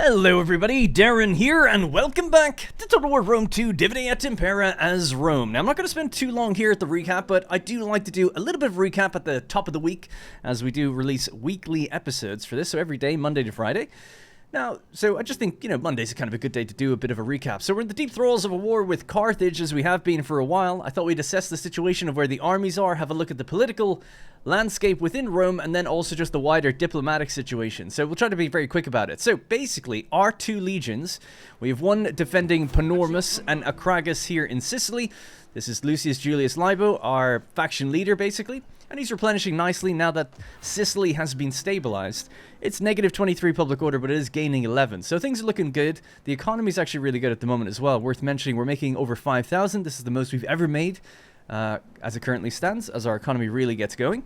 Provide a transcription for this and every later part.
Hello everybody, Darren here, and welcome back to Total War Rome 2 Divide et Impera as Rome. Now I'm not going to spend too long here at the recap, but I do like to do a little bit of recap at the top of the week, as we do release weekly episodes for this, so every day, Monday to Friday. Now, so I just think, Monday's kind of a good day to do a bit of a recap. So we're in the deep throes of a war with Carthage, as we have been for a while. I thought we'd assess the situation of where the armies are, have a look at the political landscape within Rome, and then also just the wider diplomatic situation. So we'll try to be very quick about it. So basically, our two legions, we have one defending Panormus and Acragas here in Sicily. This is Lucius Julius Libo, our faction leader, basically. And he's replenishing nicely now that Sicily has been stabilized. It's negative 23 public order, but it is gaining 11. So things are looking good. The economy is actually really good at the moment as well. Worth mentioning, we're making over 5,000. This is the most we've ever made as it currently stands, as our economy really gets going.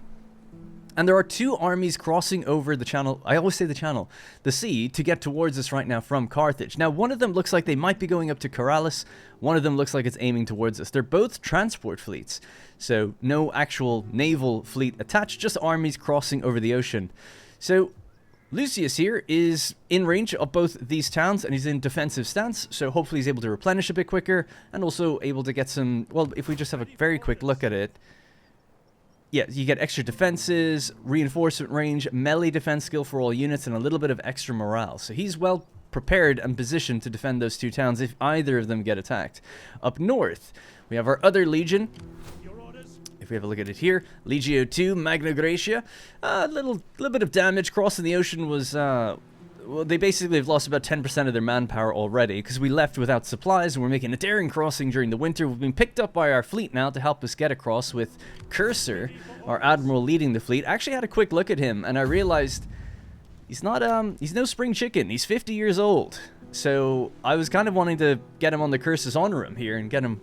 And there are two armies crossing over the channel, I always say the channel, the sea, to get towards us right now from Carthage. Now, one of them looks like they might be going up to Corrales. One of them looks like it's aiming towards us. They're both transport fleets, so no actual naval fleet attached, just armies crossing over the ocean. So Lucius here is in range of both these towns, and he's in defensive stance, so hopefully he's able to replenish a bit quicker, and also able to get some, well, if we just have a very quick look at it, yeah, you get extra defenses, reinforcement range, melee defense skill for all units, and a little bit of extra morale. So he's well prepared and positioned to defend those two towns if either of them get attacked. Up north, we have our other legion. If we have a look at it here, Legio 2, Magna Graecia. A little bit of damage. Crossing the ocean was... well, they basically have lost about 10% of their manpower already, because we left without supplies, and we're making a daring crossing during the winter. We've been picked up by our fleet now to help us get across, with Cursor, our admiral, leading the fleet. I actually had a quick look at him, and I realized he's no spring chicken. He's 50 years old. So I was kind of wanting to get him on the Cursus Honorum here, and get him,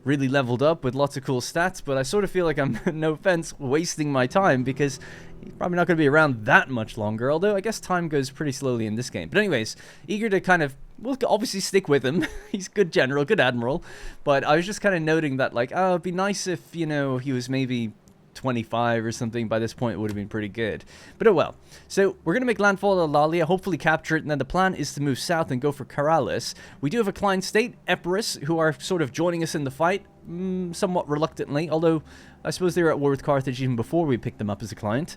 really leveled up with lots of cool stats, but I sort of feel like I'm, no offense, wasting my time, because he's probably not going to be around that much longer, although I guess time goes pretty slowly in this game. But anyways, eager to kind of, we'll obviously stick with him. He's good general, good admiral, but I was just kind of noting that, like, oh, it'd be nice if, he was maybe 25 or something. By this point it would have been pretty good, but oh well. So we're gonna make landfall at Lalia, hopefully capture it, and then the plan is to move south and go for Corrales. We do have a client state, Epirus, who are sort of joining us in the fight, somewhat reluctantly, although I suppose they were at war with Carthage even before we picked them up as a client.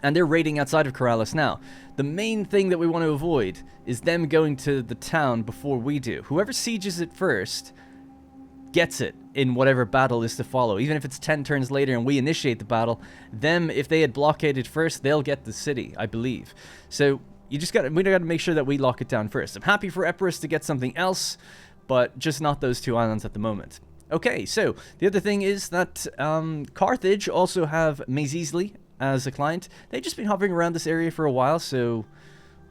And they're raiding outside of Corrales now. The main thing that we want to avoid is them going to the town before we do. Whoever sieges it first gets it in whatever battle is to follow. Even if it's 10 turns later and we initiate the battle, them, if they had blockaded first, they'll get the city, I believe. So we gotta make sure that we lock it down first. I'm happy for Epirus to get something else, but just not those two islands at the moment. Okay, so the other thing is that Carthage also have Mazisli as a client. They've just been hovering around this area for a while, so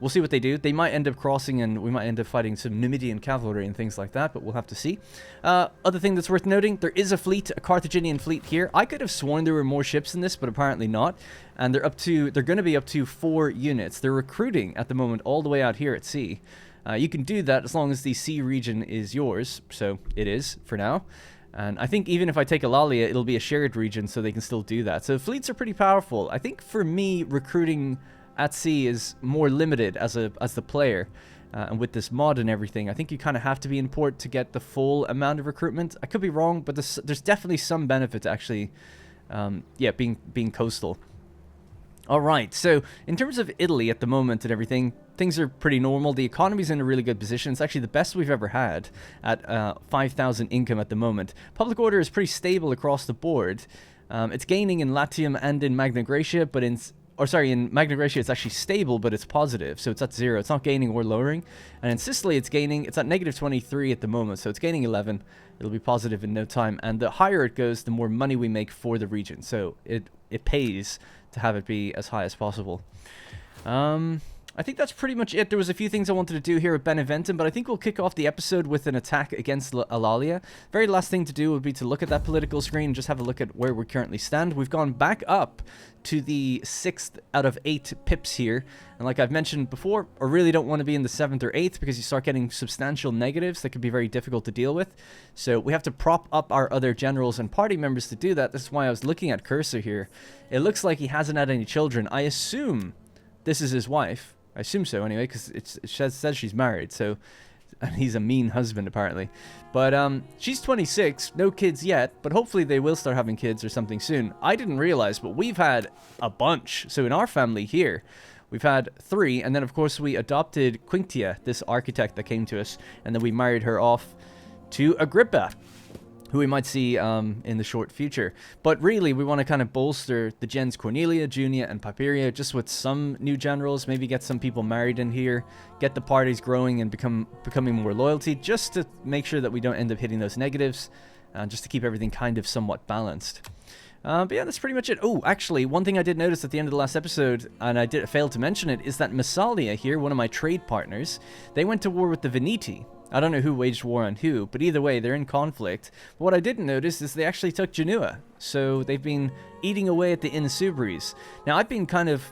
we'll see what they do. They might end up crossing, and we might end up fighting some Numidian cavalry and things like that, but we'll have to see. Other thing that's worth noting, there is a fleet, a Carthaginian fleet here. I could have sworn there were more ships in this, but apparently not. And they're going to be up to 4 units. They're recruiting at the moment all the way out here at sea. You can do that as long as the sea region is yours, so it is for now. And I think even if I take Alalia, it'll be a shared region, so they can still do that. So fleets are pretty powerful. I think for me, recruiting at sea is more limited as the player, and with this mod and everything, I think you kind of have to be in port to get the full amount of recruitment. I could be wrong, but there's definitely some benefit to actually, being coastal. All right, so in terms of Italy at the moment and everything, things are pretty normal. The economy's in a really good position. It's actually the best we've ever had at 5,000 income at the moment. Public order is pretty stable across the board. It's gaining in Latium and in Magna Graecia, but in Magna Graecia it's actually stable, but it's positive, so it's at 0. It's not gaining or lowering. And in Sicily it's gaining, it's at negative 23 at the moment, so it's gaining 11. It'll be positive in no time, and the higher it goes, the more money we make for the region, so it pays to have it be as high as possible. I think that's pretty much it. There was a few things I wanted to do here at Beneventum, but I think we'll kick off the episode with an attack against Alalia. Very last thing to do would be to look at that political screen and just have a look at where we currently stand. We've gone back up to the 6th out of 8 pips here, and like I've mentioned before, I really don't want to be in the 7th or 8th because you start getting substantial negatives that can be very difficult to deal with. So we have to prop up our other generals and party members to do that. This is why I was looking at Cursor here. It looks like he hasn't had any children. I assume this is his wife. I assume so anyway, because it says she's married, so... And he's a mean husband, apparently. But, she's 26, no kids yet, but hopefully they will start having kids or something soon. I didn't realize, but we've had a bunch. So in our family here, we've had 3, and then, of course, we adopted Quinctia, this architect that came to us, and then we married her off to Agrippa, who we might see in the short future. But really, we want to kind of bolster the gens Cornelia, Junia, and Papiria, just with some new generals, maybe get some people married in here, get the parties growing and becoming more loyalty, just to make sure that we don't end up hitting those negatives, just to keep everything kind of somewhat balanced. But yeah, that's pretty much it. Oh, actually, one thing I did notice at the end of the last episode, and I failed to mention it, is that Massalia here, one of my trade partners, they went to war with the Veneti. I don't know who waged war on who, but either way, they're in conflict. But what I didn't notice is they actually took Genoa. So they've been eating away at the Insubres. Now, I've been kind of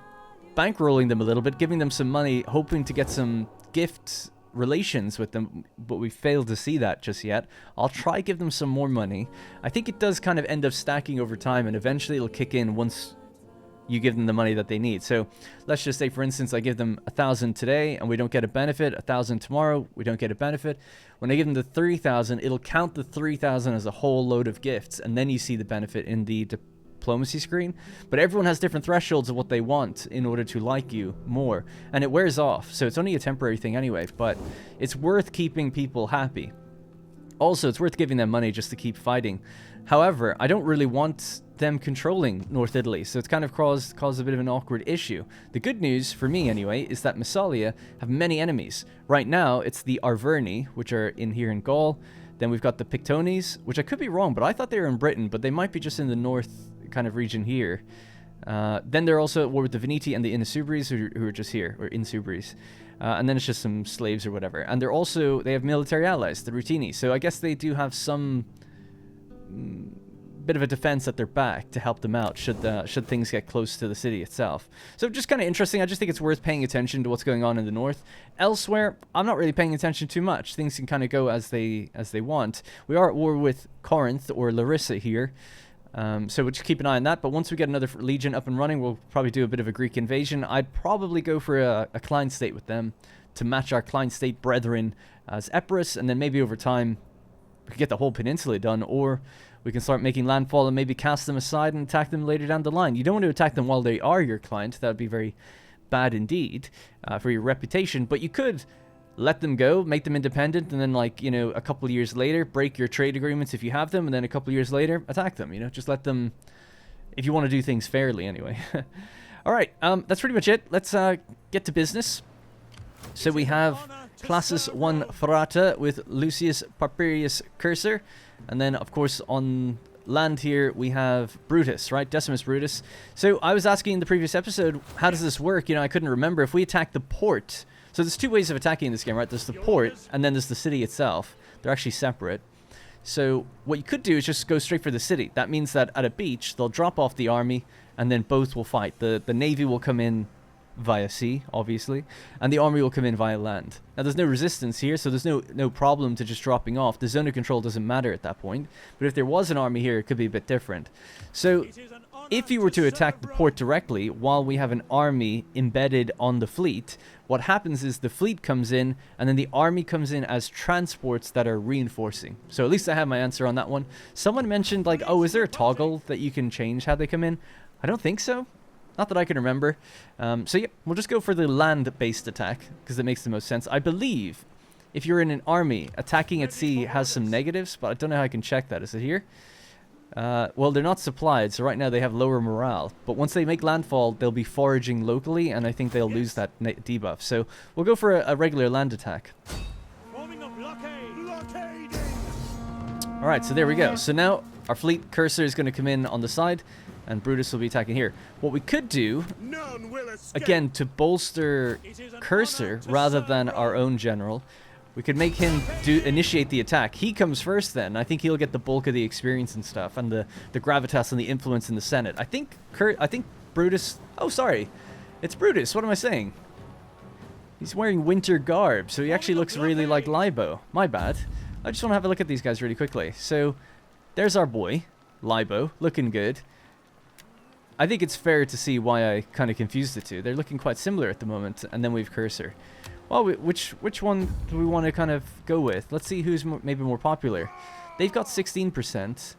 bankrolling them a little bit, giving them some money, hoping to get some gift relations with them, but we failed to see that just yet. I'll try give them some more money. I think it does kind of end up stacking over time, and eventually it'll kick in once you give them the money that they need. So let's just say, for instance, I give them 1,000 today and we don't get a benefit. 1,000 tomorrow, we don't get a benefit. When I give them the 3,000, it'll count the 3,000 as a whole load of gifts, and then you see the benefit in the diplomacy screen. But everyone has different thresholds of what they want in order to like you more, and it wears off. So it's only a temporary thing anyway, but it's worth keeping people happy. Also, it's worth giving them money just to keep fighting. However, I don't really want them controlling North Italy, so it's kind of caused a bit of an awkward issue. The good news, for me anyway, is that Massalia have many enemies. Right now, it's the Arverni, which are in here in Gaul. Then we've got the Pictones, which I could be wrong, but I thought they were in Britain, but they might be just in the north kind of region here. Then they're also at war with the Veneti and the Insubres, who are just here, or Insubres. And then it's just some slaves or whatever. And they have military allies, the Rutini. So I guess they do have some bit of a defense at their back to help them out should things get close to the city itself. So just kind of interesting. I just think it's worth paying attention to what's going on in the north. Elsewhere, I'm not really paying attention too much. Things can kind of go as they want. We are at war with Corinth or Larissa here. So we'll just keep an eye on that, but once we get another legion up and running, we'll probably do a bit of a Greek invasion. I'd probably go for a client state with them to match our client state brethren as Epirus, and then maybe over time we could get the whole peninsula done, or we can start making landfall and maybe cast them aside and attack them later down the line. You don't want to attack them while they are your client. That would be very bad indeed for your reputation, but you could let them go, make them independent, and then, like, you know, a couple of years later, break your trade agreements if you have them, and then a couple of years later, attack them, you know, just let them, if you want to do things fairly anyway. All right, that's pretty much it. Let's get to business. So we have Classus 1 Frata with Lucius Papirius Cursor, and then, of course, on land here, we have Brutus, right? Decimus Brutus. So I was asking in the previous episode, how does this work? You know, I couldn't remember. If we attack the port... So there's two ways of attacking this game, right? There's the port, and then there's the city itself. They're actually separate. So what you could do is just go straight for the city. That means that at a beach, they'll drop off the army, and then both will fight. The navy will come in via sea, obviously, and the army will come in via land. Now, there's no resistance here, so there's no problem to just dropping off. The zone of control doesn't matter at that point. But if there was an army here, it could be a bit different. So if you were to attack the port directly while we have an army embedded on the fleet, what happens is the fleet comes in, and then the army comes in as transports that are reinforcing. So at least I have my answer on that one. Someone mentioned, like, oh, is there a toggle that you can change how they come in? I don't think so. Not that I can remember. So yeah, we'll just go for the land-based attack, because it makes the most sense. I believe if you're in an army, attacking at sea has some negatives, but I don't know how I can check that. Is it here? Well, they're not supplied, so right now they have lower morale. But once they make landfall, they'll be foraging locally, and I think they'll lose that debuff. So we'll go for a regular land attack. Alright, so there we go. So now our fleet cursor is going to come in on the side, and Brutus will be attacking here. What we could do, again, to bolster Cursor rather than our own general, we could make him initiate the attack. He comes first then. I think he'll get the bulk of the experience and stuff, and the gravitas and the influence in the Senate. I think Brutus... Oh, sorry. It's Brutus. What am I saying? He's wearing winter garb, so he actually looks really like Libo. My bad. I just want to have a look at these guys really quickly. So, there's our boy, Libo, looking good. I think it's fair to see why I kind of confused the two. They're looking quite similar at the moment, and then we've Cursor. Well, which one do we want to kind of go with? Let's see who's maybe more popular. They've got 16%.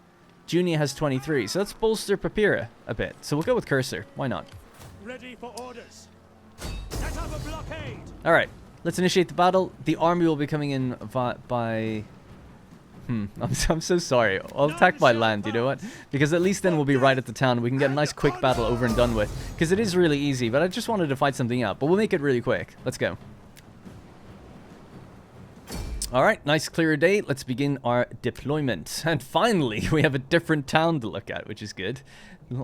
Junia has 23, so let's bolster Papira a bit. So we'll go with Cursor. Why not? Ready for orders. Set up a blockade. All right, let's initiate the battle. The army will be coming in by... I'm so sorry. I'll attack by land, you know what? Because at least then we'll be right at the town. We can get a nice quick battle over and done with. Because it is really easy, but I just wanted to fight something out. But we'll make it really quick. Let's go. Alright, nice clear day. Let's begin our deployment. And finally, we have a different town to look at, which is good.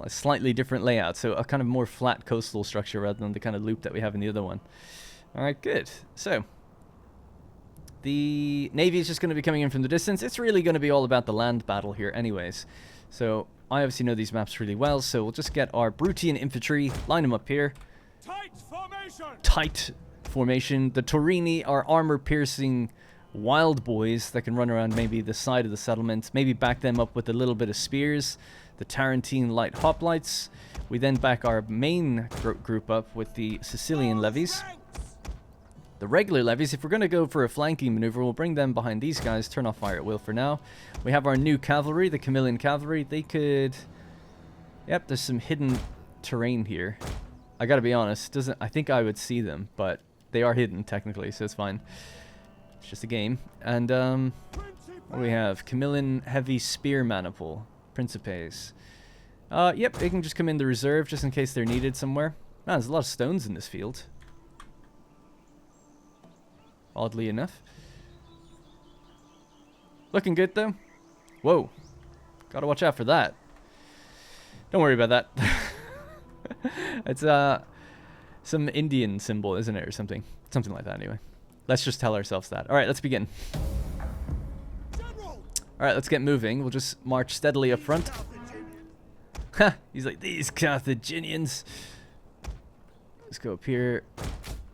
A slightly different layout. So a kind of more flat coastal structure rather than the kind of loop that we have in the other one. Alright, good. So... the Navy is just going to be coming in from the distance. It's really going to be all about the land battle here anyways. So I obviously know these maps really well, so we'll just get our Brutian infantry, line them up here. Tight formation. Tight formation. The Torini are armor-piercing wild boys that can run around maybe the side of the settlement, maybe back them up with a little bit of spears. The Tarentine light hoplites. We then back our main group up with the Sicilian levies. The regular levies, if we're going to go for a flanking maneuver, we'll bring them behind these guys. Turn off fire at will for now. We have our new cavalry, the Camillian cavalry. They could... Yep, there's some hidden terrain here. I gotta be honest, I think I would see them, but they are hidden technically, so it's fine. It's just a game. And, what do we have? Camillian heavy spear maniple. Principes. Yep, they can just come in the reserve just in case they're needed somewhere. Man, there's a lot of stones in this field. Oddly enough. Looking good, though. Whoa. Gotta watch out for that. Don't worry about that. It's, some Indian symbol, isn't it, or something? Something like that, anyway. Let's just tell ourselves that. Alright, let's begin. Alright, let's get moving. We'll just march steadily up front. Ha! He's like, these Carthaginians. Let's go up here.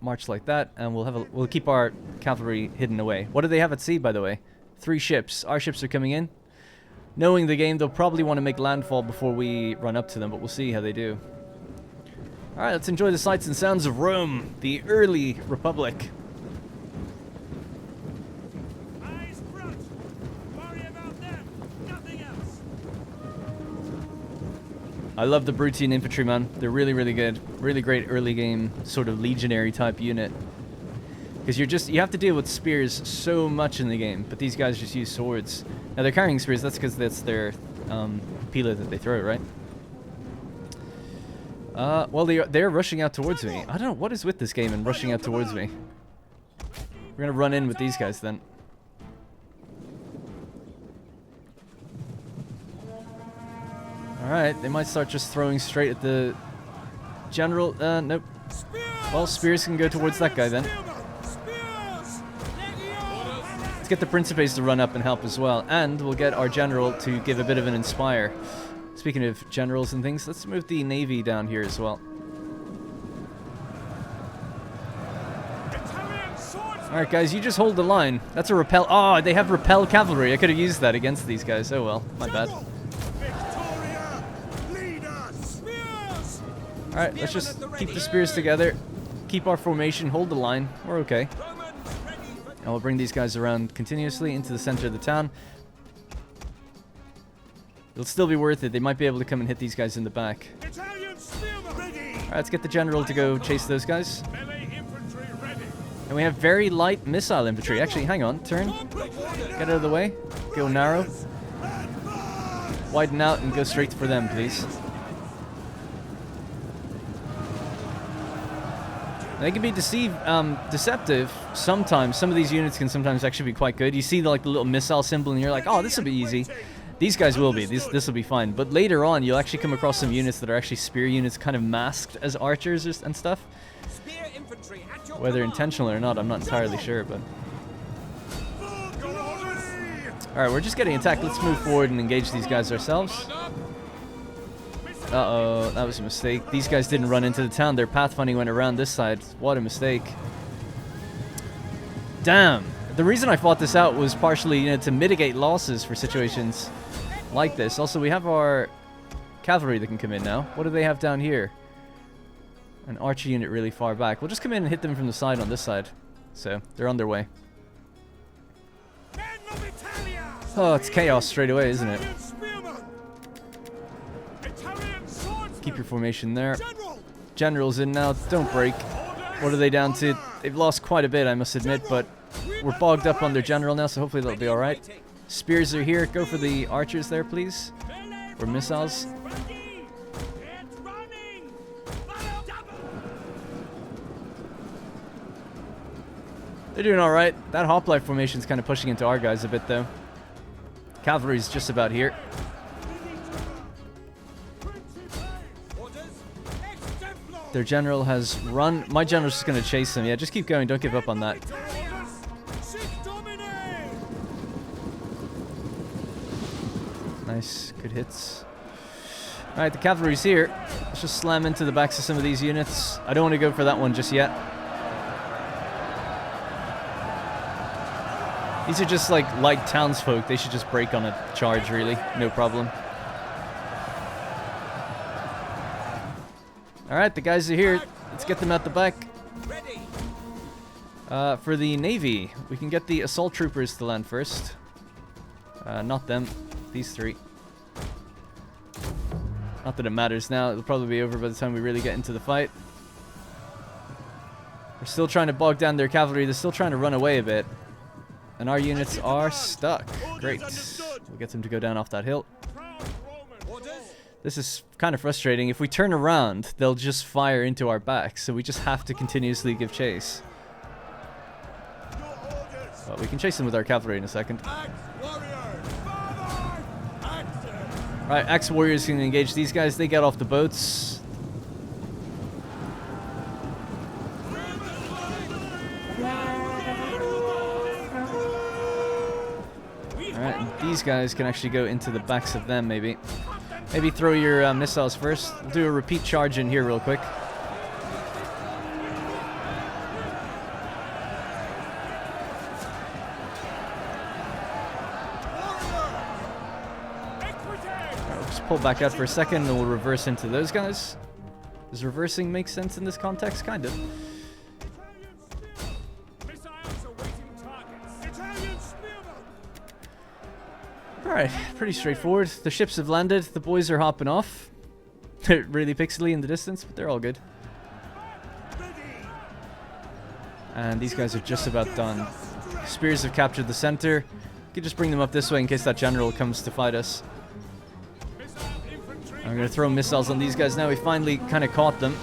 March like that, and we'll keep our cavalry hidden away. What do they have at sea, by the way? 3 ships. Our ships are coming in. Knowing the game, they'll probably want to make landfall before we run up to them, but we'll see how they do. Alright, let's enjoy the sights and sounds of Rome, the early Republic. Eyes front. Worry about them. Nothing else. I love the Brutian infantry, man. They're really, really good. Really great early game sort of legionary type unit. Because you have to deal with spears so much in the game, but these guys just use swords. Now they're carrying spears, that's because that's their pila that they throw, right? Well, they're rushing out towards me. I don't know what is with this game and rushing out towards me. We're gonna run in with these guys then. Alright, they might start just throwing straight at the general. Nope. Well, spears can go towards that guy then. Let's get the Principes to run up and help as well. And we'll get our general to give a bit of an inspire. Speaking of generals and things, let's move the Navy down here as well. Alright guys, you just hold the line. That's a repel. Oh, they have repel cavalry. I could have used that against these guys. Oh well, my bad. Alright, let's just keep the spears together. Keep our formation, hold the line. We're okay. And we'll bring these guys around continuously into the center of the town. It'll still be worth it. They might be able to come and hit these guys in the back. Alright, let's get the general to go chase those guys. And we have very light missile infantry. Actually, hang on. Turn. Get out of the way. Go narrow. Widen out and go straight for them, please. They can be deceptive sometimes. Some of these units can sometimes actually be quite good. You see the little missile symbol and you're like, oh, this will be easy. These guys will be. This will be fine. But later on, you'll actually come across some units that are actually spear units kind of masked as archers and stuff. Whether intentional or not, I'm not entirely sure, but... Alright, we're just getting attacked. Let's move forward and engage these guys ourselves. Uh-oh, that was a mistake. These guys didn't run into the town. Their pathfinding went around this side. What a mistake. Damn. The reason I fought this out was partially, to mitigate losses for situations like this. Also, we have our cavalry that can come in now. What do they have down here? An archer unit really far back. We'll just come in and hit them from the side on this side. So, they're on their way. Oh, it's chaos straight away, isn't it? Keep your formation there. General's in now. Don't break. What are they down to? They've lost quite a bit, I must admit, but we're bogged up on their general now, so hopefully that'll be alright. Spears are here. Go for the archers there, please. Or missiles. They're doing alright. That hoplite formation's kind of pushing into our guys a bit, though. Cavalry's just about here. Their general has run. My general's just going to chase them. Yeah, just keep going. Don't give up on that. Nice. Good hits. Alright, the cavalry's here. Let's just slam into the backs of some of these units. I don't want to go for that one just yet. These are just like light townsfolk. They should just break on a charge, really. No problem. Alright, the guys are here. Let's get them out the back. For the Navy, we can get the assault troopers to land first. Not them. These three. Not that it matters now. It'll probably be over by the time we really get into the fight. We're still trying to bog down their cavalry. They're still trying to run away a bit. And our units are stuck. Great. We'll get them to go down off that hill. This is kind of frustrating. If we turn around, they'll just fire into our backs. So we just have to continuously give chase. But we can chase them with our cavalry in a second. Right, Axe Warriors can engage these guys. They get off the boats. Alright, and these guys can actually go into the backs of them, maybe. Maybe throw your missiles first. We'll do a repeat charge in here real quick. Pull back out for a second, and we'll reverse into those guys. Does reversing make sense in this context? Kind of. Alright, pretty straightforward. The ships have landed. The boys are hopping off. They're really pixely in the distance, but they're all good. And these guys are just about done. Spears have captured the center. You can just bring them up this way in case that general comes to fight us. I'm going to throw missiles on these guys now. We finally kind of caught them.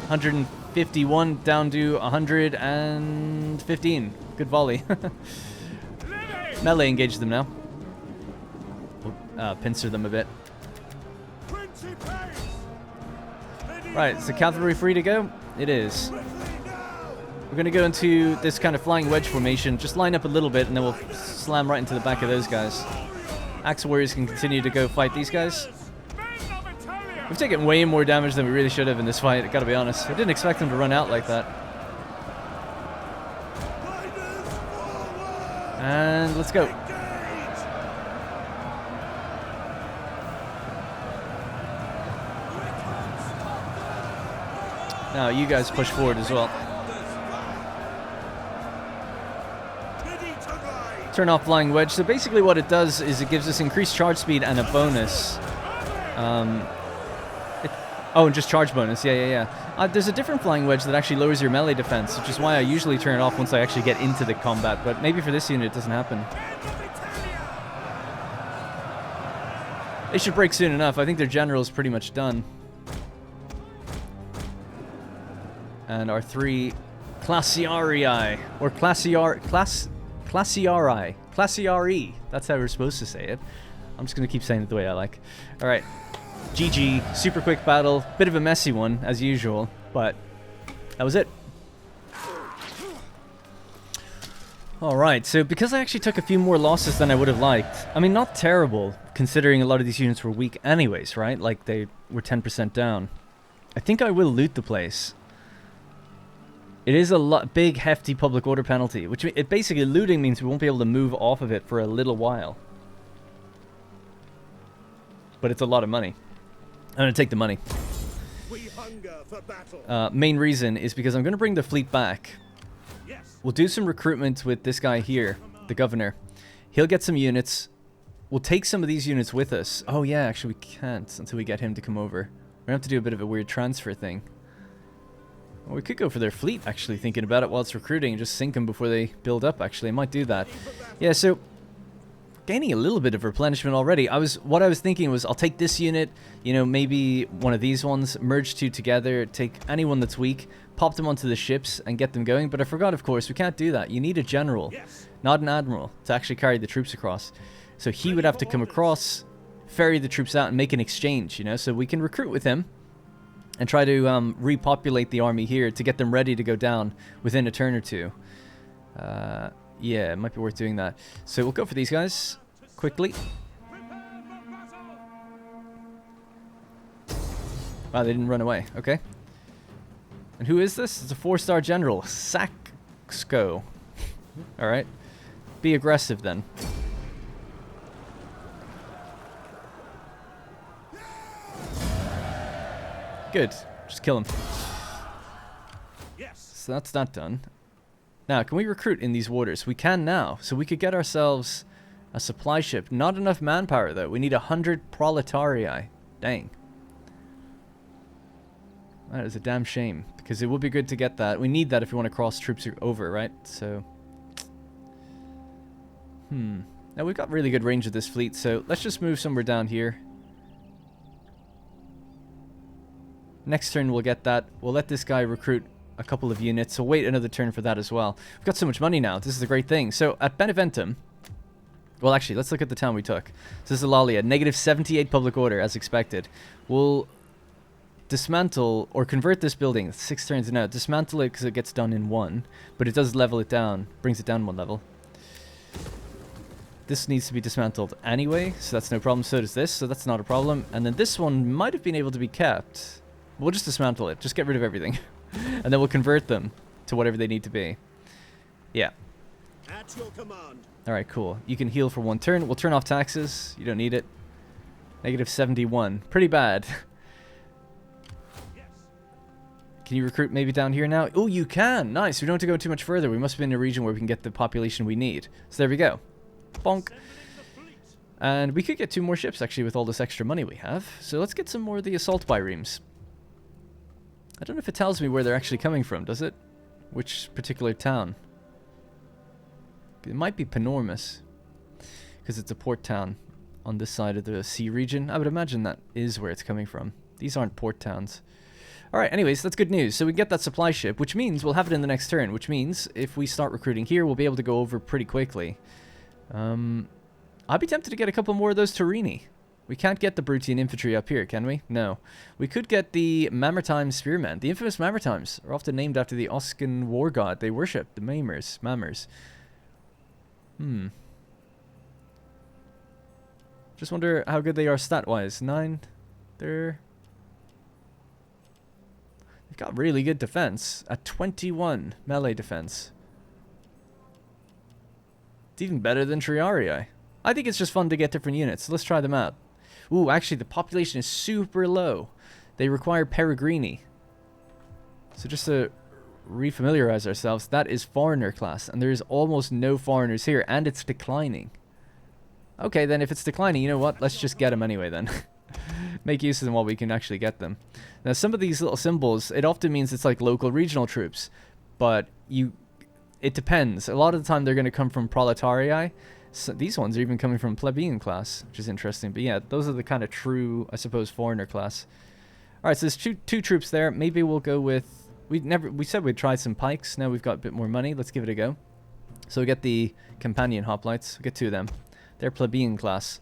151 down to 115. Good volley. Melee engage them now. We'll pincer them a bit. Right, is the cavalry free to go? It is. We're going to go into this kind of flying wedge formation. Just line up a little bit and then we'll slam right into the back of those guys. Axe Warriors can continue to go fight these guys. We've taken way more damage than we really should have in this fight, I gotta be honest. I didn't expect them to run out like that. And let's go. Now you guys push forward as well. Turn off Flying Wedge. So basically what it does is it gives us increased charge speed and a bonus. Oh, and just charge bonus. Yeah. There's a different Flying Wedge that actually lowers your melee defense, which is why I usually turn it off once I actually get into the combat. But maybe for this unit it doesn't happen. They should break soon enough. I think their general's pretty much done. And our three Classiarii, or Classiarii. That's how we're supposed to say it. I'm just going to keep saying it the way I like. Alright. GG. Super quick battle. Bit of a messy one, as usual. But that was it. Alright, so because I actually took a few more losses than I would have liked. I mean, not terrible, considering a lot of these units were weak anyways, right? Like, they were 10% down. I think I will loot the place. It is a big, hefty public order penalty, which it basically looting means we won't be able to move off of it for a little while. But it's a lot of money. going to take the money. We hunger for battle. Main reason is because I'm going to bring the fleet back. Yes. We'll do some recruitment with this guy here, the governor. He'll get some units. We'll take some of these units with us. Oh yeah, actually we can't until we get him to come over. We're going to have to do a bit of a weird transfer thing. Well, we could go for their fleet, actually, thinking about it while it's recruiting, and just sink them before they build up, actually. I might do that. Yeah, so gaining a little bit of replenishment already. What I was thinking was I'll take this unit, you know, maybe one of these ones, merge two together, take anyone that's weak, pop them onto the ships and get them going. But I forgot, of course, we can't do that. You need a general, not an admiral, to actually carry the troops across. So he would have to come across, ferry the troops out and make an exchange, you know, so we can recruit with him and try to repopulate the army here to get them ready to go down within a turn or two. Yeah, it might be worth doing that. So we'll go for these guys quickly. Wow, they didn't run away. Okay. And who is this? It's a 4-star general. Saxco. Alright. Be aggressive then. Good. Just kill him. Yes. So that's that done. Now, can we recruit in these waters? We can now. So we could get ourselves a supply ship. Not enough manpower, though. We need 100 proletarii. Dang. That is a damn shame. Because it would be good to get that. We need that if we want to cross troops over, right? So... Now, we've got really good range of this fleet, so let's just move somewhere down here. Next turn, we'll get that. We'll let this guy recruit a couple of units, so wait another turn for that as well. We've got so much money now. This is a great thing. So at Beneventum, well, actually, let's look at the town we took. So this is Lalia, negative 78 public order, as expected. We'll dismantle or convert this building. 6 turns now. Dismantle it because it gets done in 1, but it does level it down, brings it down 1 level. This needs to be dismantled anyway, so that's no problem. So does this, so that's not a problem. And then this one might have been able to be kept. We'll just dismantle it. Just get rid of everything. And then we'll convert them to whatever they need to be. Yeah. At your command. Alright, cool. You can heal for 1 turn. We'll turn off taxes. You don't need it. Negative 71. Pretty bad. Yes. Can you recruit maybe down here now? Oh, you can! Nice. We don't have to go too much further. We must be in a region where we can get the population we need. So there we go. Bonk. And we could get 2 more ships, actually, with all this extra money we have. So let's get some more of the assault biremes. I don't know if it tells me where they're actually coming from, does it? Which particular town? It might be Panormus, because it's a port town on this side of the sea region. I would imagine that is where it's coming from. These aren't port towns. Alright, anyways, that's good news. So we get that supply ship, which means we'll have it in the next turn, which means if we start recruiting here, we'll be able to go over pretty quickly. I'd be tempted to get a couple more of those Turini. We can't get the Brutian infantry up here, can we? No. We could get the Mamertine spearmen. The infamous Mamertimes are often named after the Oscan war god they worship, the Mammers. Just wonder how good they are stat-wise. 9. They've got really good defense at 21 melee defense. It's even better than Triarii. I think it's just fun to get different units. So let's try them out. Ooh, actually, the population is super low. They require Peregrini. So just to refamiliarize ourselves, that is foreigner class. And there is almost no foreigners here. And it's declining. Okay, then if it's declining, you know what? Let's just get them anyway, then. Make use of them while we can actually get them. Now, some of these little symbols, it often means it's like local regional troops. But it depends. A lot of the time, they're going to come from proletarii. So these ones are even coming from plebeian class, which is interesting. But yeah, those are the kind of true, I suppose, foreigner class. All right, so there's two troops there. Maybe we'll go with... We said we'd try some pikes. Now we've got a bit more money. Let's give it a go. So we get the companion hoplites. We get 2 of them. They're plebeian class.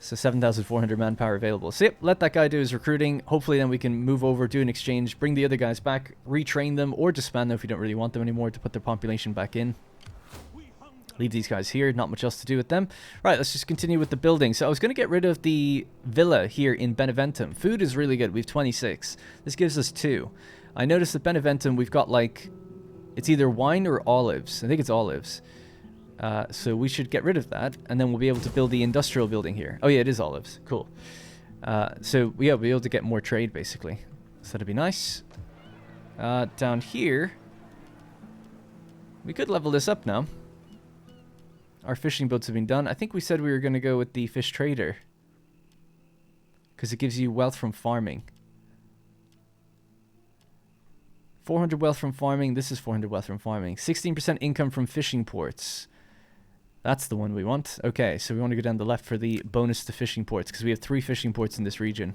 So 7,400 manpower available. So yep, let that guy do his recruiting. Hopefully then we can move over, do an exchange, bring the other guys back, retrain them, or disband them if we don't really want them anymore to put their population back in. Leave these guys here, not much else to do with them. Right, let's just continue with the building. So I was going to get rid of the villa here in Beneventum. Food is really good. We have 26. This gives us 2. I noticed at Beneventum we've got like... It's either wine or olives. I think it's olives. So we should get rid of that, and then we'll be able to build the industrial building here. Oh yeah, it is olives. Cool. So yeah, we'll be able to get more trade basically. So that'd be nice. Down here, we could level this up now. Our fishing boats have been done. I think we said we were going to go with the fish trader, because it gives you wealth from farming. 400 wealth from farming. This is 400 wealth from farming. 16% income from fishing ports. That's the one we want. Okay, so we want to go down the left for the bonus to fishing ports, because we have 3 fishing ports in this region.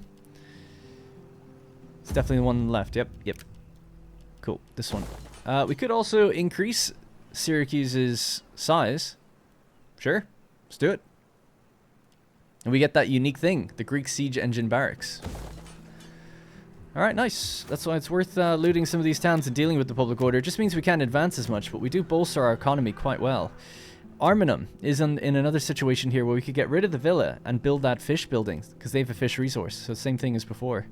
It's definitely the one on the left. Yep, yep. Cool, this one. We could also increase Syracuse's size. Sure, let's do it. And we get that unique thing, the Greek siege engine barracks. Alright, nice. That's why it's worth looting some of these towns and dealing with the public order. It just means we can't advance as much, but we do bolster our economy quite well. Arminum is in another situation here where we could get rid of the villa and build that fish building, because they have a fish resource. So same thing as before.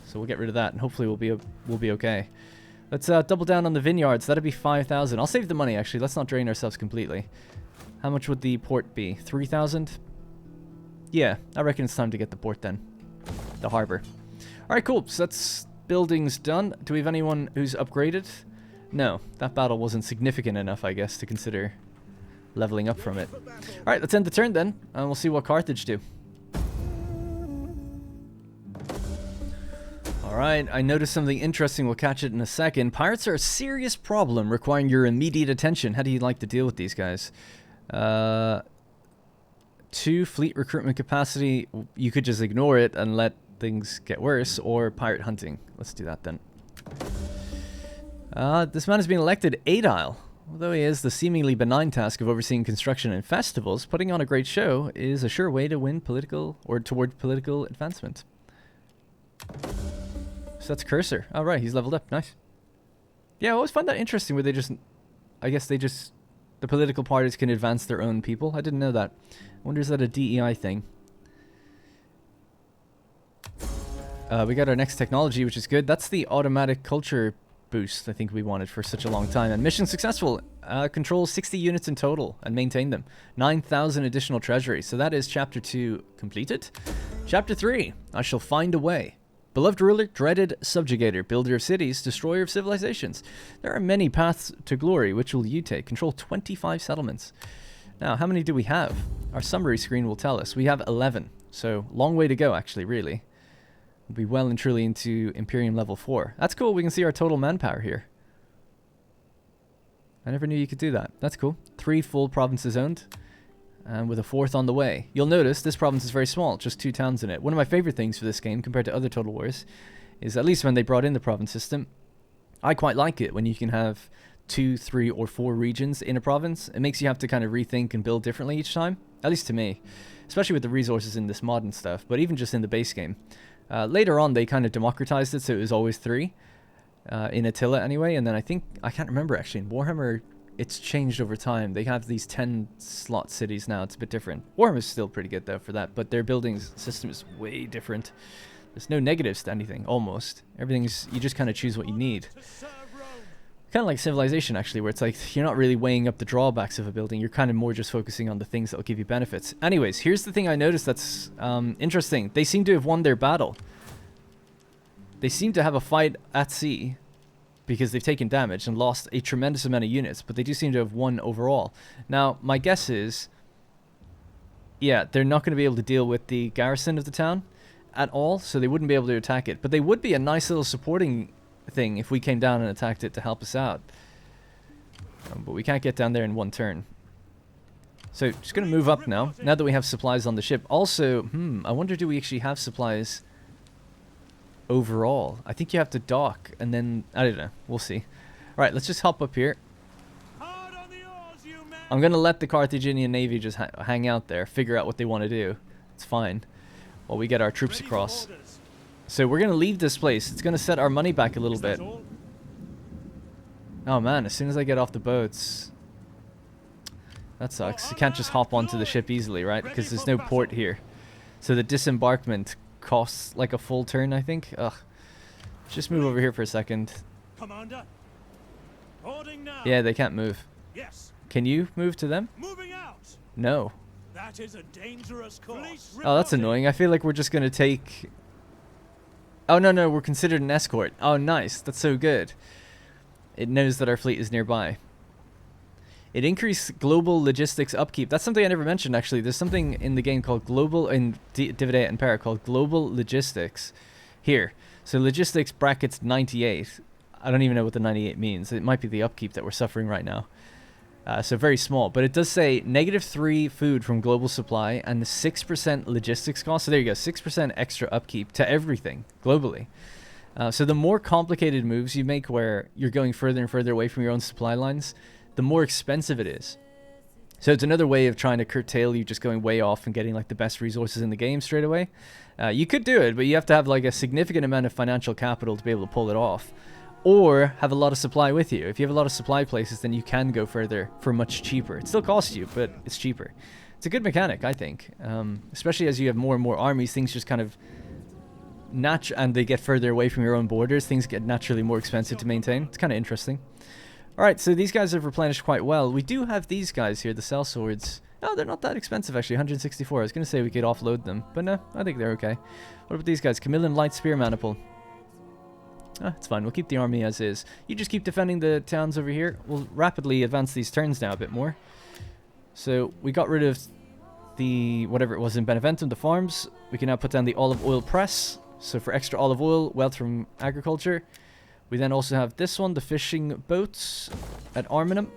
So we'll get rid of that, and hopefully we'll be okay. Let's double down on the vineyards. That'd be 5,000. I'll save the money, actually. Let's not drain ourselves completely. How much would the port be? 3,000? Yeah, I reckon it's time to get the port then. The harbor. Alright, cool. So that's buildings done. Do we have anyone who's upgraded? No. That battle wasn't significant enough, I guess, to consider leveling up from it. Alright, let's end the turn then, and we'll see what Carthage do. Alright, I noticed something interesting. We'll catch it in a second. Pirates are a serious problem requiring your immediate attention. How do you like to deal with these guys? 2 fleet recruitment capacity. You could just ignore it and let things get worse, or pirate hunting. Let's do that then. This man has been elected DeI. Although he has the seemingly benign task of overseeing construction and festivals, putting on a great show is a sure way to win political, or toward political advancement. So that's Cursor. All right, he's leveled up. Nice. Yeah, I always find that interesting where they just, I guess they just, the political parties can advance their own people. I didn't know that. I wonder, is that a DEI thing? We got our next technology, which is good. That's the automatic culture boost I think we wanted for such a long time. And mission successful. Control 60 units in total and maintain them. 9,000 additional treasury. So that is Chapter 2 completed. Chapter 3, I shall find a way. Beloved ruler, dreaded subjugator, builder of cities, destroyer of civilizations. There are many paths to glory. Which will you take? Control 25 settlements. Now, how many do we have? Our summary screen will tell us. We have 11. So, long way to go, actually, really. We'll be well and truly into Imperium level 4. That's cool. We can see our total manpower here. I never knew you could do that. That's cool. 3 full provinces owned. And with a 4th on the way. You'll notice this province is very small, just 2 towns in it. One of my favorite things for this game, compared to other Total Wars, is at least when they brought in the province system, I quite like it when you can have 2, 3, or 4 regions in a province. It makes you have to kind of rethink and build differently each time, at least to me. Especially with the resources in this mod and stuff, but even just in the base game. Later on, they kind of democratized it, so it was always 3. In Attila anyway, and then I think, I can't remember actually, in Warhammer, it's changed over time. They have these 10 slot cities now. It's a bit different. Warhammer is still pretty good though for that, but their building system is way different. There's no negatives to anything, almost. Everything's, you just kind of choose what you need. Kind of like Civilization actually, where it's like you're not really weighing up the drawbacks of a building. You're kind of more just focusing on the things that will give you benefits. Anyways, here's the thing I noticed that's interesting. They seem to have won their battle. They seem to have a fight at sea, because they've taken damage and lost a tremendous amount of units, but they do seem to have won overall. Now, my guess is, yeah, they're not going to be able to deal with the garrison of the town at all, so they wouldn't be able to attack it. But they would be a nice little supporting thing if we came down and attacked it to help us out. But we can't get down there in one turn. So, just going to move up now that we have supplies on the ship. Also, I wonder, do we actually have supplies overall? I think you have to dock and then, I don't know, we'll see. Alright, let's just hop up here. I'm gonna let the Carthaginian Navy just hang out there, figure out what they want to do. It's fine while we get our troops across. So we're gonna leave this place. It's gonna set our money back a little bit. Oh man, as soon as I get off the boats, that sucks. You can't just hop onto the ship easily, right? Because there's no port here. So the disembarkment costs like a full turn, I think. Ugh. Just move over here for a second. Commander, boarding now. Yeah, they can't move. Yes. Can you move to them? Moving out. No. That is a dangerous course. Oh, that's annoying. I feel like we're just going to take... Oh, no, no, we're considered an escort. Oh, nice. That's so good. It knows that our fleet is nearby. It increased global logistics upkeep. That's something I never mentioned, actually. There's something in the game called global... In Dividend and Impera called global logistics. Here. So logistics brackets 98. I don't even know what the 98 means. It might be the upkeep that we're suffering right now. So very small. But it does say -3 food from global supply and 6% logistics cost. So there you go. 6% extra upkeep to everything globally. So the more complicated moves you make where you're going further and further away from your own supply lines, the more expensive it is. So it's another way of trying to curtail you just going way off and getting like the best resources in the game straight away. You could do it, but you have to have like a significant amount of financial capital to be able to pull it off. Or have a lot of supply with you. If you have a lot of supply places, then you can go further for much cheaper. It still costs you, but it's cheaper. It's a good mechanic, I think. Especially as you have more and more armies, things just kind of... and they get further away from your own borders, things get naturally more expensive to maintain. It's kind of interesting. Alright, so these guys have replenished quite well. We do have these guys here, the sellswords. Oh, they're not that expensive, actually. 164. I was going to say we could offload them, but no, I think they're okay. What about these guys? Camillan Light Spear Maniple. Ah, it's fine. We'll keep the army as is. You just keep defending the towns over here. We'll rapidly advance these turns now a bit more. So we got rid of the whatever it was in Beneventum, the farms. We can now put down the olive oil press. So for extra olive oil, wealth from agriculture. We then also have this one, the fishing boats at Arminum.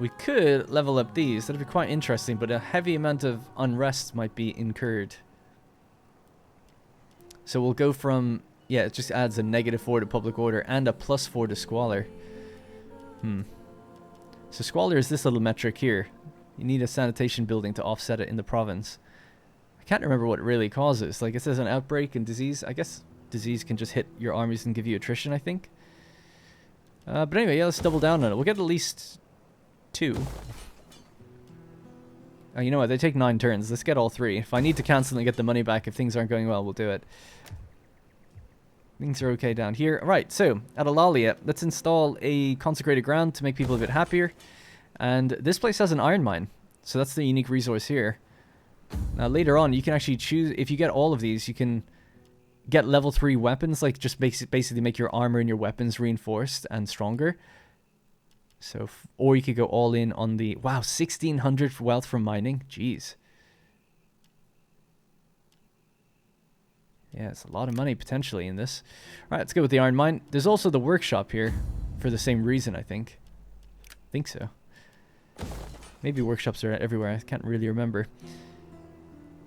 We could level up these. That'd be quite interesting, but a heavy amount of unrest might be incurred. So we'll go from, yeah, it just adds a -4 to public order and a +4 to squalor. So squalor is this little metric here. You need a sanitation building to offset it in the province. I can't remember what it really causes. Like it says an outbreak and disease. I guess disease can just hit your armies and give you attrition, I think. But anyway, yeah, let's double down on it. We'll get at least 2. Oh, you know what? They take 9 turns. Let's get all 3. If I need to cancel and get the money back if things aren't going well, we'll do it. Things are okay down here. Right, so, at Alalia, let's install a consecrated ground to make people a bit happier. And this place has an iron mine. So that's the unique resource here. Now, later on, you can actually choose... If you get all of these, you can get level 3 weapons. Like, just basically make your armor and your weapons reinforced and stronger. So, or you could go all in on the... Wow, 1,600 wealth from mining. Jeez. Yeah, it's a lot of money potentially in this. Alright, let's go with the iron mine. There's also the workshop here for the same reason, I think. I think so. Maybe workshops are everywhere. I can't really remember.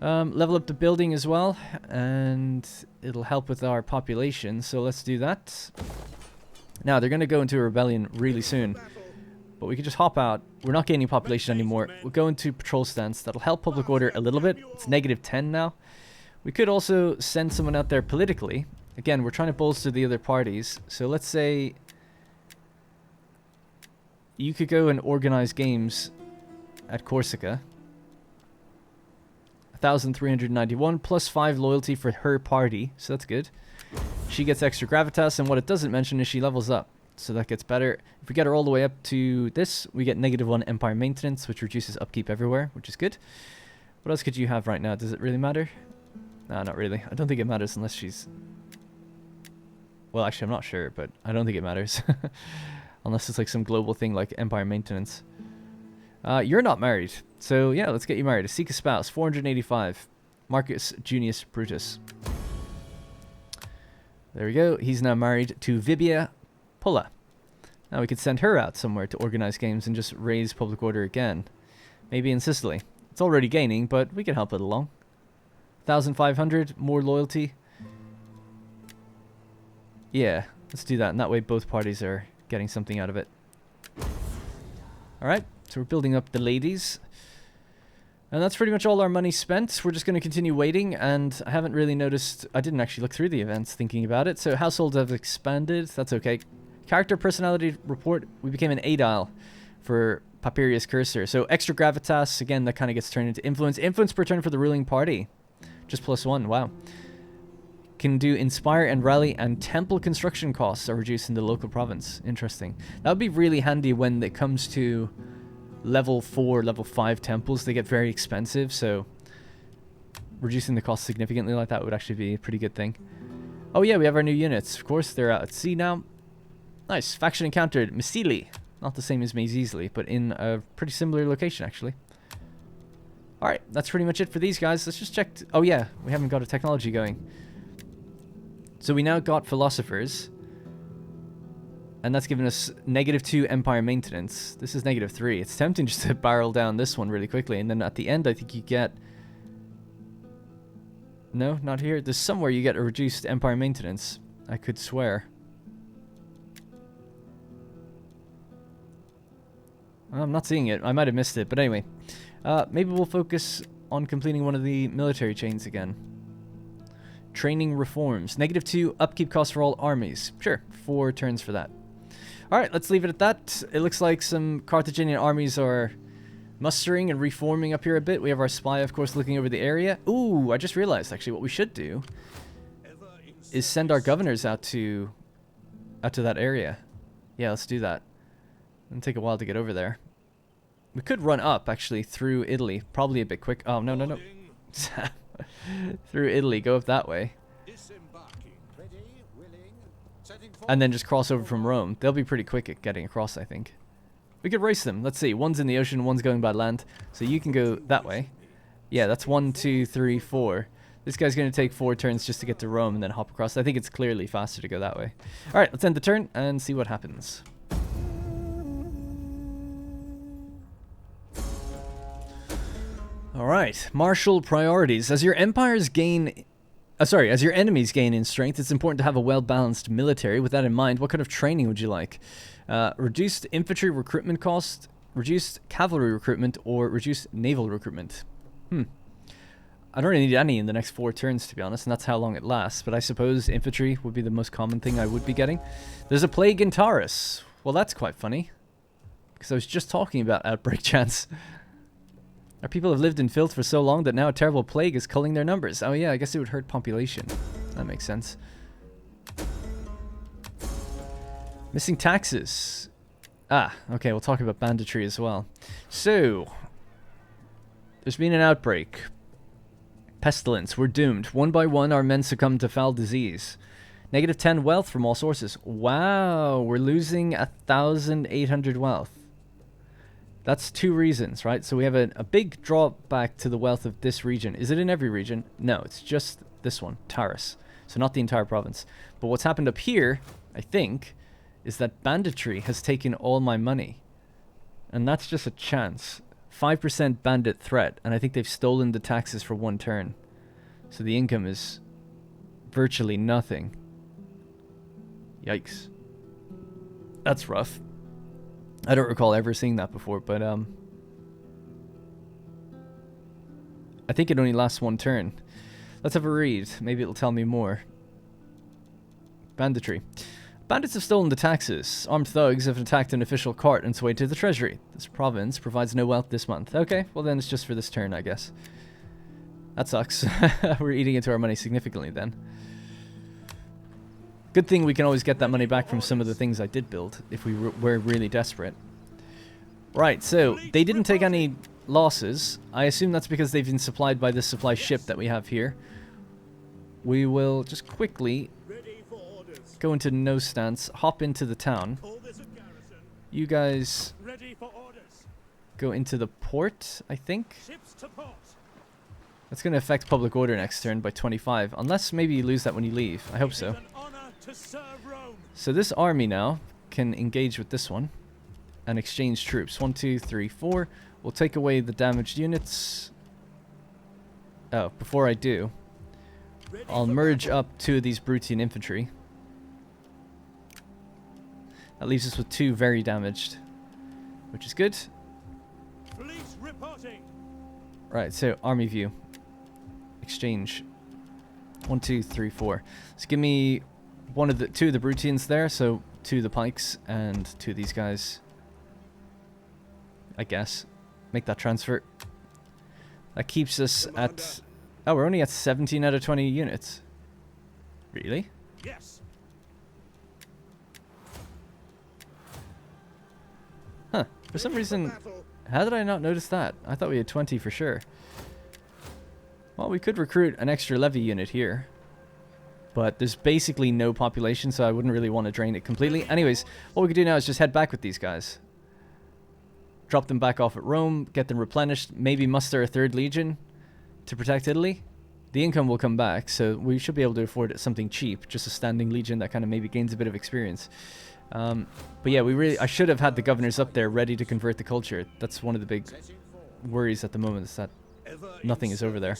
Level up the building as well. And it'll help with our population. So let's do that. Now, they're going to go into a rebellion really soon. But we can just hop out. We're not gaining population anymore. We'll go into patrol stance. That'll help public order a little bit. It's -10 now. We could also send someone out there politically. Again, we're trying to bolster the other parties. So let's say you could go and organize games at Corsica. 1,391 plus 5 loyalty for her party. So that's good. She gets extra gravitas, and what it doesn't mention is she levels up. So that gets better. If we get her all the way up to this, we get -1 empire maintenance, which reduces upkeep everywhere, which is good. What else could you have right now? Does it really matter? No, not really. I don't think it matters unless she's... Well, actually, I'm not sure, but I don't think it matters. Unless it's like some global thing like empire maintenance. You're not married. So, yeah, let's get you married. Seek a spouse. 485. Marcus Junius Brutus. There we go. He's now married to Vibia Pulla. Now we could send her out somewhere to organize games and just raise public order again. Maybe in Sicily. It's already gaining, but we can help it along. 1,500, more loyalty. Yeah, let's do that. And that way both parties are getting something out of it. Alright, so we're building up the ladies. And that's pretty much all our money spent. We're just going to continue waiting, and I haven't really noticed... I didn't actually look through the events thinking about it. So households have expanded. That's okay. Character personality report. We became an Aedile for Papirius Cursor. So extra gravitas. Again, that kind of gets turned into influence. Influence per turn for the ruling party. Just +1. Wow. Can do inspire and rally, and temple construction costs are reduced in the local province. Interesting. That would be really handy when it comes to level 4, level 5 temples, they get very expensive, so reducing the cost significantly like that would actually be a pretty good thing. Oh yeah, we have our new units. Of course, they're out at sea now. Nice. Faction encountered Misili. Not the same as Mazeasley, but in a pretty similar location, actually. Alright, that's pretty much it for these guys. Let's just check... oh yeah, we haven't got a technology going. So we now got philosophers. And that's given us -2 empire maintenance. This is -3. It's tempting just to barrel down this one really quickly. And then at the end, I think you get... no, not here. There's somewhere you get a reduced empire maintenance. I could swear. I'm not seeing it. I might have missed it. But anyway. Maybe we'll focus on completing one of the military chains again. Training reforms. -2 upkeep cost for all armies. Sure. 4 turns for that. Alright, let's leave it at that. It looks like some Carthaginian armies are mustering and reforming up here a bit. We have our spy, of course, looking over the area. Ooh, I just realized, actually, what we should do is send our governors out to that area. Yeah, let's do that. It'll take a while to get over there. We could run up, actually, through Italy. Probably a bit quick. Oh, no, no, no. Through Italy, go up that way. And then just cross over from Rome. They'll be pretty quick at getting across, I think. We could race them. Let's see. One's in the ocean, one's going by land. So you can go that way. Yeah, that's 1, 2, 3, 4. This guy's going to take 4 turns just to get to Rome and then hop across. I think it's clearly faster to go that way. Alright, let's end the turn and see what happens. Alright, martial priorities. As your empires gain... as your enemies gain in strength, it's important to have a well-balanced military. With that in mind, what kind of training would you like? Reduced infantry recruitment cost, reduced cavalry recruitment, or reduced naval recruitment? I don't really need any in the next 4 turns, to be honest, and that's how long it lasts. But I suppose infantry would be the most common thing I would be getting. There's a plague in Taurus. Well, that's quite funny. Because I was just talking about outbreak chance. Our people have lived in filth for so long that now a terrible plague is culling their numbers. Oh yeah, I guess it would hurt population. That makes sense. Missing taxes. Ah, okay, we'll talk about banditry as well. So, there's been an outbreak. Pestilence, we're doomed. One by one, our men succumb to foul disease. -10 wealth from all sources. Wow, we're losing 1,800 wealth. That's 2 reasons, right? So we have a big drawback to the wealth of this region. Is it in every region? No, it's just this one, Taurus. So not the entire province. But what's happened up here, I think, is that banditry has taken all my money. And that's just a chance. 5% bandit threat, and I think they've stolen the taxes for 1 turn. So the income is virtually nothing. Yikes. That's rough. I don't recall ever seeing that before, but I think it only lasts 1 turn. Let's have a read. Maybe it'll tell me more. Banditry. Bandits have stolen the taxes. Armed thugs have attacked an official cart and swayed to the treasury. This province provides no wealth this month. Okay, well then it's just for this turn, I guess. That sucks. We're eating into our money significantly then. Good thing we can always get that money back from some of the things I did build, if we were really desperate. Right, so, they didn't take any losses. I assume that's because they've been supplied by this supply ship that we have here. We will just quickly go into no stance, hop into the town. You guys go into the port, I think. That's going to affect public order next turn by 25, unless maybe you lose that when you leave. I hope so. So this army now can engage with this one and exchange troops. 1, 2, 3, 4. We'll take away the damaged units. Oh, before I do, I'll merge up 2 of these Brutian infantry. That leaves us with 2 very damaged, which is good. Right, so army view. Exchange. 1, 2, 3, 4. So give me 2 of the Brutians there, so 2 of the pikes and 2 of these guys. I guess. Make that transfer. That keeps us at... Oh, we're only at 17 out of 20 units. Really? Yes. Huh. For some reason, How did I not notice that? I thought we had 20 for sure. Well, we could recruit an extra levy unit here. But there's basically no population, so I wouldn't really want to drain it completely. Anyways, what we could do now is just head back with these guys. Drop them back off at Rome, get them replenished, maybe muster a third legion to protect Italy. The income will come back, so we should be able to afford something cheap, just a standing legion that kind of maybe gains a bit of experience. But yeah, I should have had the governors up there ready to convert the culture. That's one of the big worries at the moment, is that nothing is over there.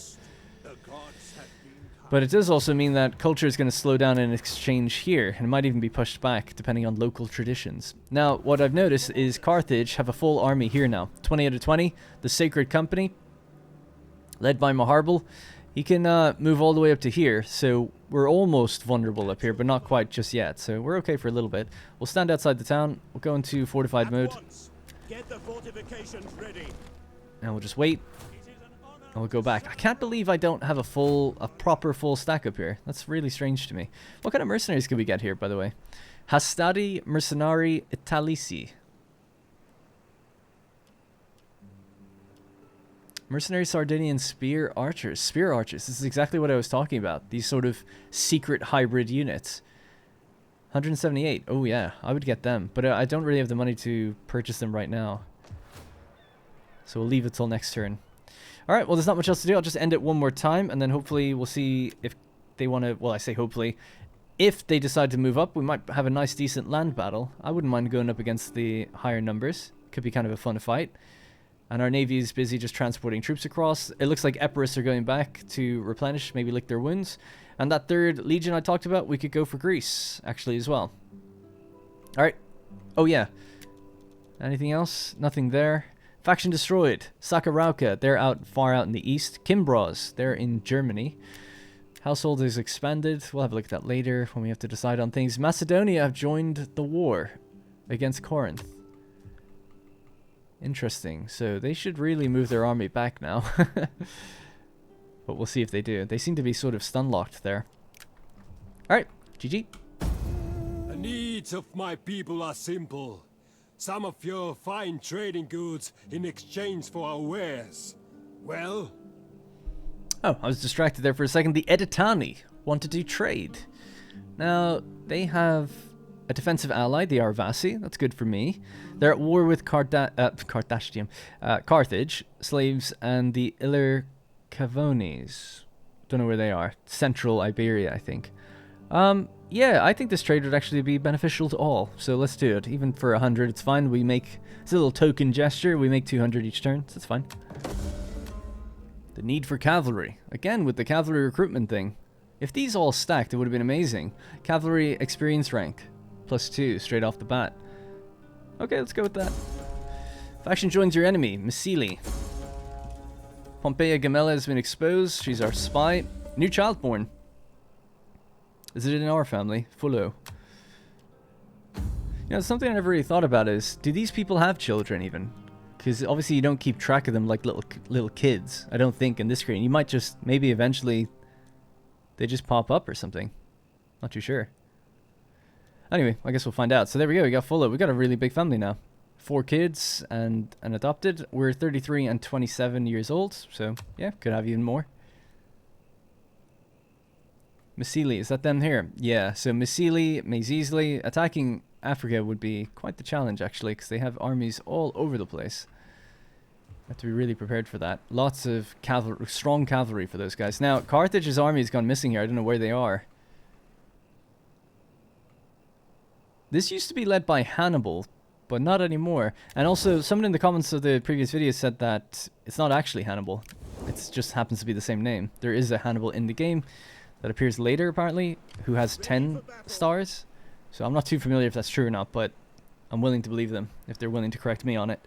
But it does also mean that culture is going to slow down in exchange here, and it might even be pushed back, depending on local traditions. Now, what I've noticed is Carthage have a full army here now. 20 out of 20. The Sacred Company, led by Maharbal, he can move all the way up to here, so we're almost vulnerable up here, but not quite just yet. So we're okay for a little bit. We'll stand outside the town. We'll go into fortified mode. Get the fortifications ready. And we'll just wait. And we'll go back. I can't believe I don't have a proper full stack up here. That's really strange to me. What kind of mercenaries can we get here, by the way? Hastati Mercenari Italici. Mercenary Sardinian Spear Archers. Spear Archers. This is exactly what I was talking about. These sort of secret hybrid units. 178. Oh yeah, I would get them. But I don't really have the money to purchase them right now. So we'll leave it till next turn. Alright, well, there's not much else to do. I'll just end it one more time, and then hopefully we'll see if they want to... Well, I say hopefully. If they decide to move up, we might have a nice, decent land battle. I wouldn't mind going up against the higher numbers. Could be kind of a fun fight. And our navy is busy just transporting troops across. It looks like Epirus are going back to replenish, maybe lick their wounds. And that third legion I talked about, we could go for Greece, actually, as well. Alright. Oh, yeah. Anything else? Nothing there. Faction destroyed. Sakarauka, they're far out in the east. Kimbros, they're in Germany. Household is expanded. We'll have a look at that later when we have to decide on things. Macedonia have joined the war against Corinth. Interesting. So they should really move their army back now. But we'll see if they do. They seem to be sort of stun-locked there. Alright, GG. The needs of my people are simple. Some of your fine trading goods in exchange for our wares. Well? Oh, I was distracted there for a second. The Editani want to do trade. Now, they have a defensive ally, the Arvasi. That's good for me. They're at war with Carthage, slaves, and the Illyr-Cavones. Don't know where they are. Central Iberia, I think. Yeah, I think this trade would actually be beneficial to all. So let's do it. Even for 100, it's fine. It's a little token gesture. We make 200 each turn, so it's fine. The need for cavalry. Again, with the cavalry recruitment thing. If these all stacked, it would have been amazing. Cavalry experience rank. +2, straight off the bat. Okay, let's go with that. Faction joins your enemy. Messili. Pompeia Gamella has been exposed. She's our spy. New child born. Is it in our family? Fullo. You know, something I never really thought about is, do these people have children even? Because obviously you don't keep track of them like little kids, I don't think, in this screen. You might just, maybe eventually, they just pop up or something. Not too sure. Anyway, I guess we'll find out. So there we go, we got Fullo. We got a really big family now. 4 kids and an adopted. We're 33 and 27 years old, so yeah, could have even more. Messili, is that them here? Yeah, so Messili, Mazizli, attacking Africa would be quite the challenge actually, because they have armies all over the place. Have to be really prepared for that. Lots of cavalry, strong cavalry for those guys. Now, Carthage's army has gone missing here. I don't know where they are. This used to be led by Hannibal, but not anymore. And also, someone in the comments of the previous video said that it's not actually Hannibal. It just happens to be the same name. There is a Hannibal in the game that appears later, apparently, who has 10 stars. So I'm not too familiar if that's true or not, but I'm willing to believe them if they're willing to correct me on it.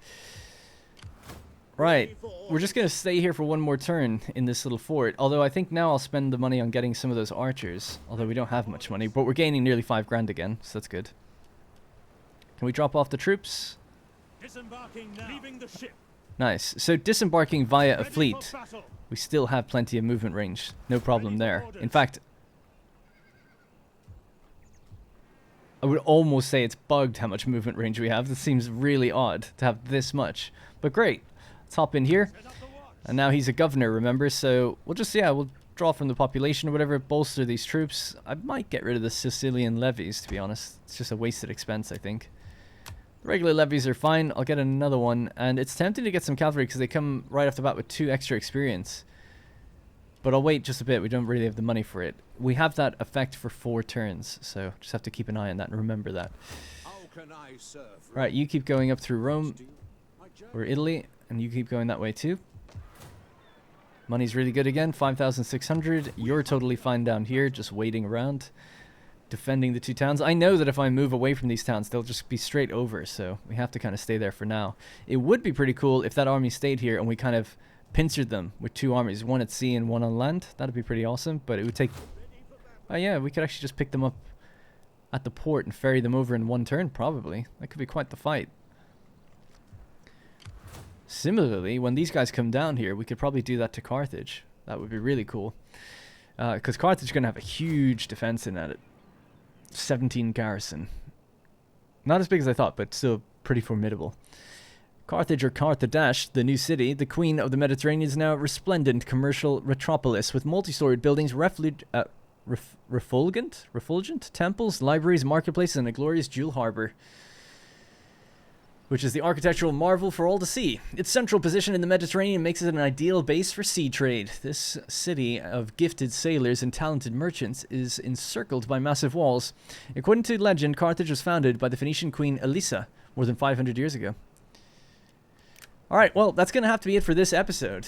Right, we're just going to stay here for one more turn in this little fort. Although I think now I'll spend the money on getting some of those archers. Although we don't have much money, but we're gaining nearly 5 grand again, so that's good. Can we drop off the troops? Disembarking now. Leaving the ship. Nice. So disembarking via a fleet. We still have plenty of movement range. No problem there. In fact, I would almost say it's bugged how much movement range we have. This seems really odd to have this much. But great. Let's hop in here. And now he's a governor, remember? So we'll just, yeah, we'll draw from the population or whatever, bolster these troops. I might get rid of the Sicilian levies, to be honest. It's just a wasted expense, I think. The regular levies are fine. I'll get another one. And it's tempting to get some cavalry because they come right off the bat with 2 extra experience. But I'll wait just a bit. We don't really have the money for it. We have that effect for 4 turns, so just have to keep an eye on that and remember that. Right, you keep going up through Rome or Italy, and you keep going that way too. Money's really good again, 5,600. You're totally fine down here, just waiting around, defending the 2 towns. I know that if I move away from these towns, they'll just be straight over, so we have to kind of stay there for now. It would be pretty cool if that army stayed here and we kind of pincered them with 2 armies, one at sea and one on land. That'd be pretty awesome, but it would take... Oh yeah, we could actually just pick them up at the port and ferry them over in 1 turn, probably. That could be quite the fight. Similarly, when these guys come down here, we could probably do that to Carthage. That would be really cool. Because Carthage is going to have a huge defense in at it. 17 garrison. Not as big as I thought, but still pretty formidable. Carthage, or Carthage, the new city, the queen of the Mediterranean, is now a resplendent commercial metropolis with multi-storied buildings, refulgent temples, libraries, marketplaces, and a glorious jewel harbor, which is the architectural marvel for all to see. Its central position in the Mediterranean makes it an ideal base for sea trade. This city of gifted sailors and talented merchants is encircled by massive walls. According to legend, Carthage was founded by the Phoenician queen Elisa more than 500 years ago. Alright, well, that's going to have to be it for this episode.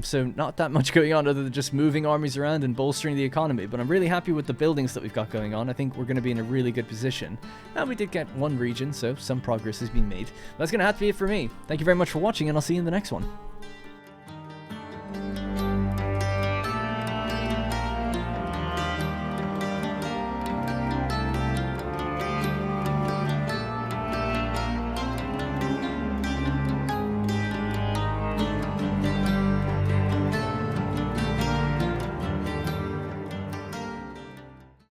So not that much going on other than just moving armies around and bolstering the economy. But I'm really happy with the buildings that we've got going on. I think we're going to be in a really good position. And we did get 1 region, so some progress has been made. That's going to have to be it for me. Thank you very much for watching, and I'll see you in the next one.